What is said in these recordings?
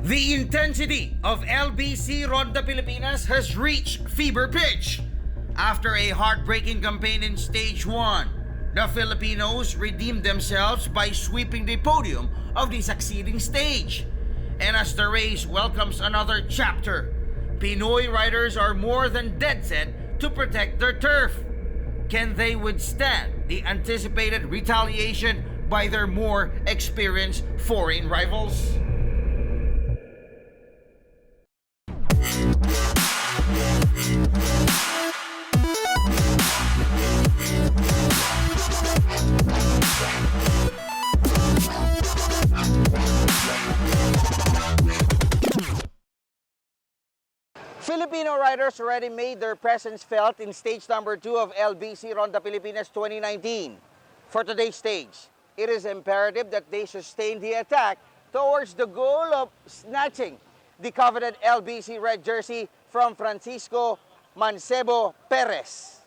The intensity of LBC Ronda Pilipinas has reached fever pitch. After a heartbreaking campaign in Stage 1, the Filipinos redeemed themselves by sweeping the podium of the succeeding stage. And as the race welcomes another chapter, Pinoy riders are more than dead set to protect their turf. Can they withstand the anticipated retaliation by their more experienced foreign rivals? Filipino riders already made their presence felt in stage number 2 of LBC Ronda Pilipinas 2019. For today's stage, it is imperative that they sustain the attack towards the goal of snatching the coveted LBC red jersey from Francisco Mancebo Perez.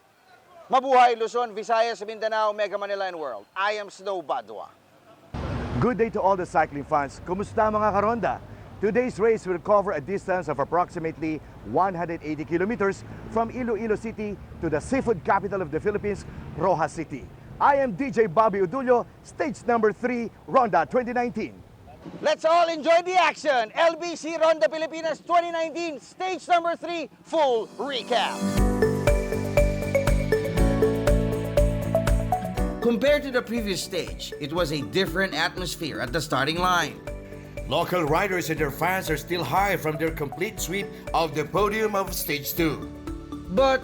Mabuhay Luzon, Visayas, Mindanao, Mega Manila, and World. I am Snow Badua. Good day to all the cycling fans. Kumusta mga karonda? Today's race will cover a distance of approximately 180 kilometers from Iloilo City to the seafood capital of the Philippines, Roxas City. I am DJ Bobby Udulio, stage number 3, Ronda 2019. Let's all enjoy the action. LBC Ronda Pilipinas 2019, stage number 3, full recap. Compared to the previous stage, it was a different atmosphere at the starting line. Local riders and their fans are still high from their complete sweep of the podium of Stage 2. But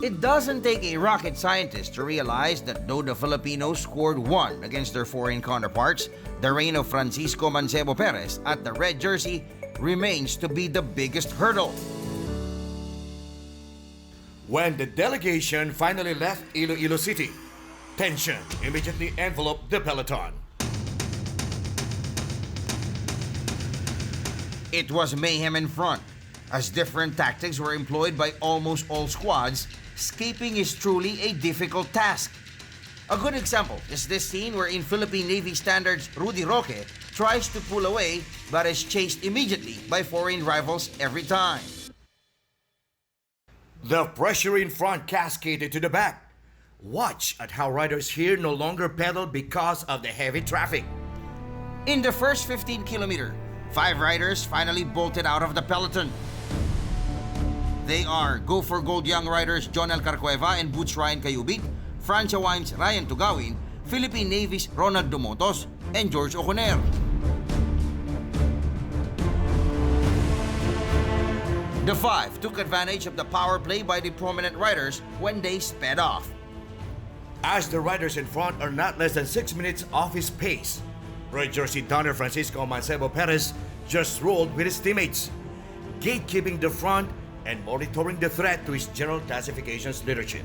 it doesn't take a rocket scientist to realize that though the Filipinos scored 1 against their foreign counterparts, the reign of Francisco Mancebo Perez at the red jersey remains to be the biggest hurdle. When the delegation finally left Iloilo City, tension immediately enveloped the peloton. It was mayhem in front, as different tactics were employed by almost all squads. Escaping is truly a difficult task. A good example is this scene wherein Philippine Navy Standards Rudy Roque tries to pull away but is chased immediately by foreign rivals every time. The pressure in front cascaded to the back. Watch at how riders here no longer pedal because of the heavy traffic. In the first 15 kilometer, 5 riders finally bolted out of the peloton. They are Go for Gold young riders Jonel Carcueva and Boots Ryan Cayubit, Francia Wine's Ryan Tugawin, Philippine Navy's Ronald Dumotos, and George Oconer. The 5 took advantage of the power play by the prominent riders when they sped off. As the riders in front are not less than 6 minutes off his pace, red jersey donor Francisco Mancebo Perez just rolled with his teammates, gatekeeping the front and monitoring the threat to his general classifications leadership.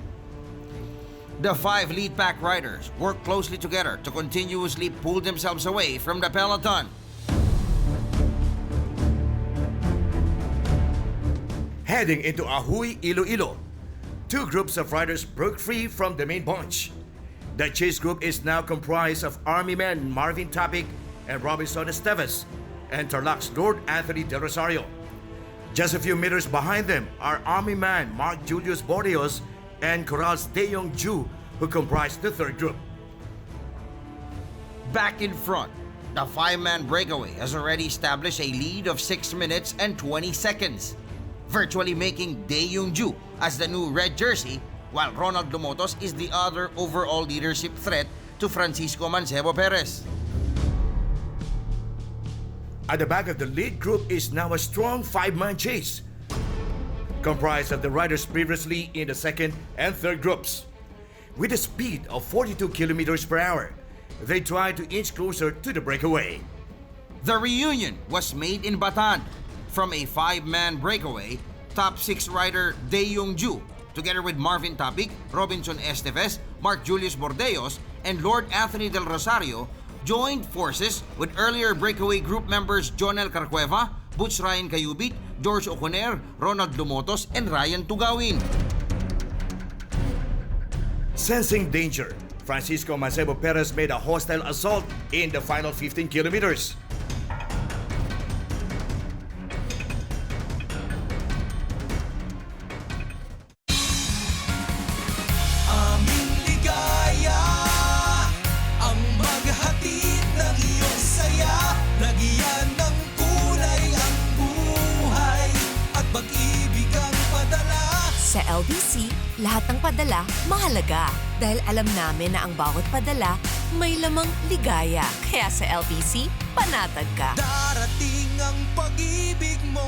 The 5 lead pack riders work closely together to continuously pull themselves away from the peloton. Heading into Ahuy, Iloilo, 2 groups of riders broke free from the main bunch. The chase group is now comprised of Army men Marvin Tapik and Robinson Esteves, and Tarlac's Lord Anthony Del Rosario. Just a few meters behind them are Army man Mark Julius Bordeos and Corral's Daeyong Ju, who comprise the 3rd group. Back in front, the 5-man breakaway has already established a lead of 6 minutes and 20 seconds, virtually making Daeyong Ju as the new red jersey, while Ronald Dumotos is the other overall leadership threat to Francisco Mancebo Perez. At the back of the lead group is now a strong 5-man chase, comprised of the riders previously in the 2nd and 3rd groups. With a speed of 42 kilometers per hour, they try to inch closer to the breakaway. The reunion was made in Bataan. From a 5-man breakaway, top 6 rider Daeyong Ju, together with Marvin Tapik, Robinson Esteves, Mark Julius Bordeos, and Lord Anthony Del Rosario, joined forces with earlier breakaway group members Jonel Carcueva, Boots Ryan Cayubit, George Oconer, Ronald Dumotos, and Ryan Tugawin. Sensing danger, Francisco Mancebo Perez made a hostile assault in the final 15 kilometers. LBC, lahat ng padala mahalaga. Dahil alam namin na ang bawat padala may lamang ligaya. Kaya sa LBC, panatag ka. Darating ang pag-ibig mo.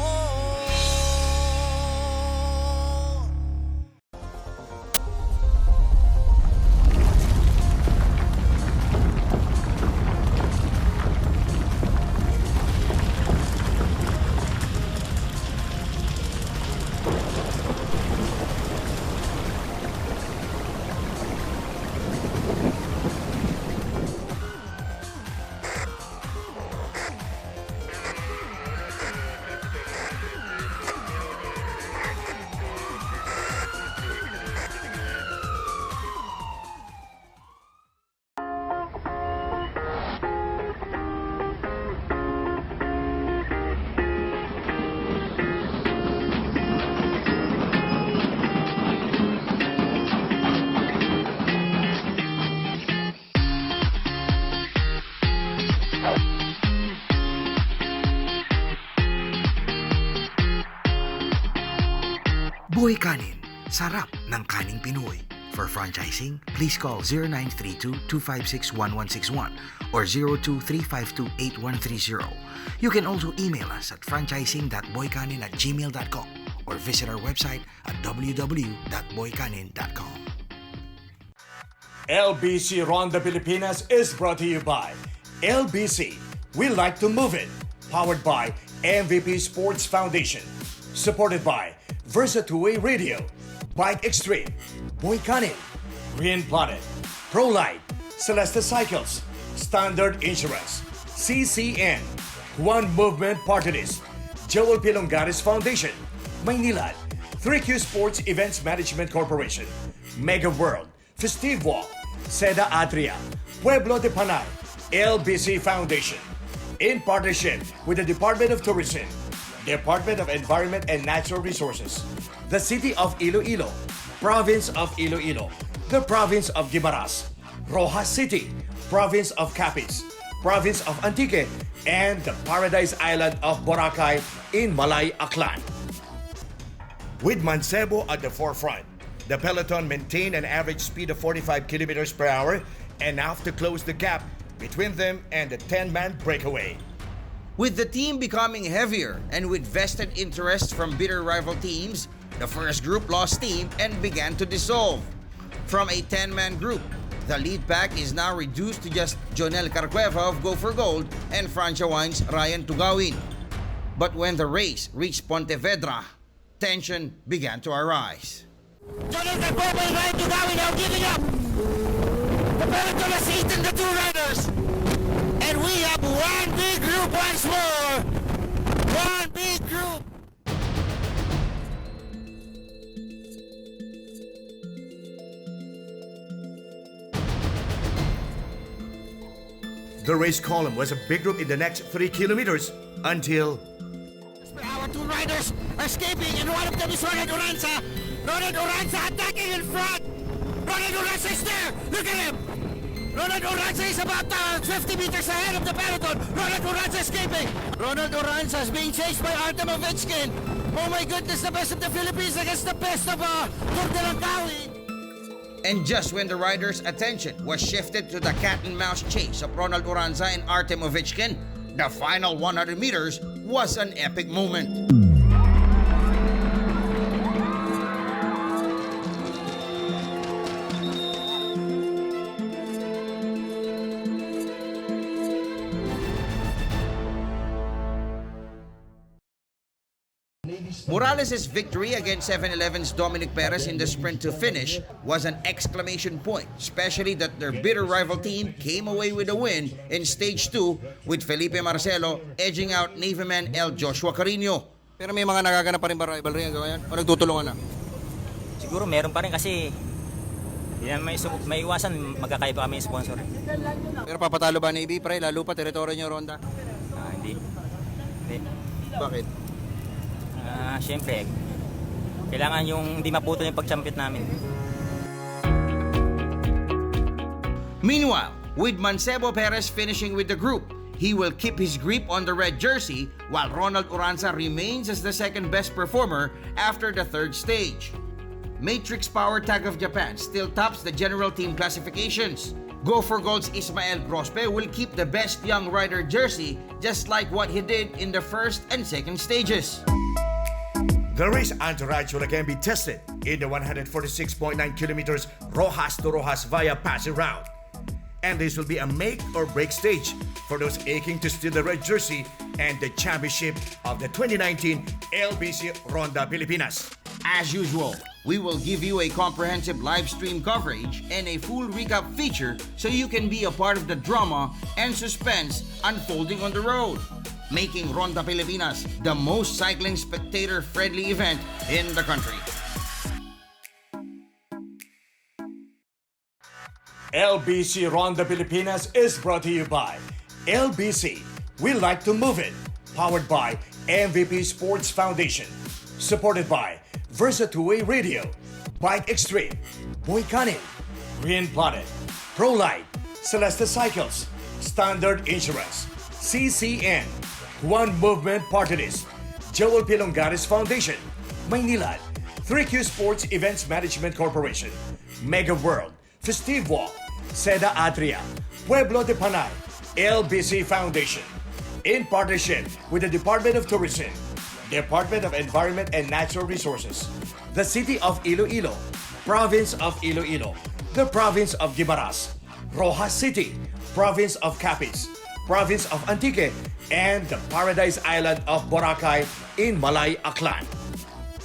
Boy Kanin, sarap ng kaning Pinoy. For franchising, please call 0932-256-1161 or 02-352-8130. You can also email us at franchising.boykanin@gmail.com or visit our website at www.boykanin.com. LBC Ronda Pilipinas is brought to you by LBC. We like to move it. Powered by MVP Sports Foundation. Supported by Versa Two-Way Radio, Bike Extreme, Boy Kanin, Green Planet, ProLight, Celeste Cycles, Standard Insurance, CCN, One Movement Party List, Joel Pilongares Foundation, Maynilad, 3Q Sports Events Management Corporation, Mega World, Festive Walk, Seda Adria, Pueblo de Panay, LBC Foundation, in partnership with the Department of Tourism, Department of Environment and Natural Resources, the City of Iloilo, Province of Iloilo, the Province of Guimaras, Roxas City, Province of Capiz, Province of Antique, and the Paradise Island of Boracay in Malay Aklan. With Mancebo at the forefront, the peloton maintained an average speed of 45 kilometers per hour, enough to close the gap between them and the 10-man breakaway. With the team becoming heavier and with vested interests from bitter rival teams, the first group lost steam and began to dissolve. From a 10-man group, the lead pack is now reduced to just Jonel Carcueva of Go for Gold and Francia Wine's Ryan Tugawin. But when the race reached Pontevedra, tension began to arise. Jonel Carcueva and Ryan Tugawin are giving up! The peloton has eaten the two riders! And we have one big group once more! One big group! The race column was a big group in the next 3 kilometers until Our two riders are escaping and one of them is Ronald Oranza! Ronald Oranza attacking in front! Ronald Oranza is there! Look at him! Ronald Oranza is about 50 meters ahead of the peloton. Ronald Oranza escaping. Ronald Oranza is being chased by Artem Ovechkin. Oh my goodness, the best of the Philippines against the best of Tour de Langkawi. And just when the riders' attention was shifted to the cat and mouse chase of Ronald Oranza and Artem Ovechkin, the final 100 meters was an epic moment. Morales' victory against 7-Eleven's Dominic Perez in the sprint to finish was an exclamation point, especially that their bitter rival team came away with a win in Stage 2 with Felipe Marcelo edging out Navyman L. Joshua Carino. Pero may mga nagaganap pa rin ba rivalry ngayon? O nagtutulungan na? Siguro meron pa rin kasi hindi na may iwasan magkakaiba kami yung sponsor. Pero papatalo ba ni AB, pre? Lalo pa teritoryo nyo, Ronda? Hindi. Bakit? Siyempre, kailangan yung hindi maputol yung pag-champion namin. Meanwhile, with Mancebo Perez finishing with the group, he will keep his grip on the red jersey while Ronald Oranza remains as the second best performer after the third stage. Matrix Power Tag of Japan still tops the general team classifications. Go for Gold's Ismael Grospe will keep the best young rider jersey just like what he did in the first and second stages. The race entourage will again be tested in the 146.9 kilometers Roxas to Roxas via passing route. And this will be a make or break stage for those aching to steal the red jersey and the championship of the 2019 LBC Ronda Pilipinas. As usual, we will give you a comprehensive live stream coverage and a full recap feature so you can be a part of the drama and suspense unfolding on the road, making Ronda Pilipinas the most cycling spectator-friendly event in the country. LBC Ronda Pilipinas is brought to you by LBC. We like to move it. Powered by MVP Sports Foundation. Supported by Versa 2-Way Radio, Bike Extreme, Boy Canin, Green Planet, ProLight, Celeste Cycles, Standard Insurance, CCN, One Movement Party List, Joel Pilongares Foundation, Maynilad, 3Q Sports Events Management Corporation, Mega World, Festive Walk, Seda Adria, Pueblo de Panay, LBC Foundation. In partnership with the Department of Tourism, Department of Environment and Natural Resources, the City of Iloilo, Province of Iloilo, the Province of Guimaras, Roxas City, Province of Capiz, Province of Antique, and the Paradise Island of Boracay in Malay Aklan.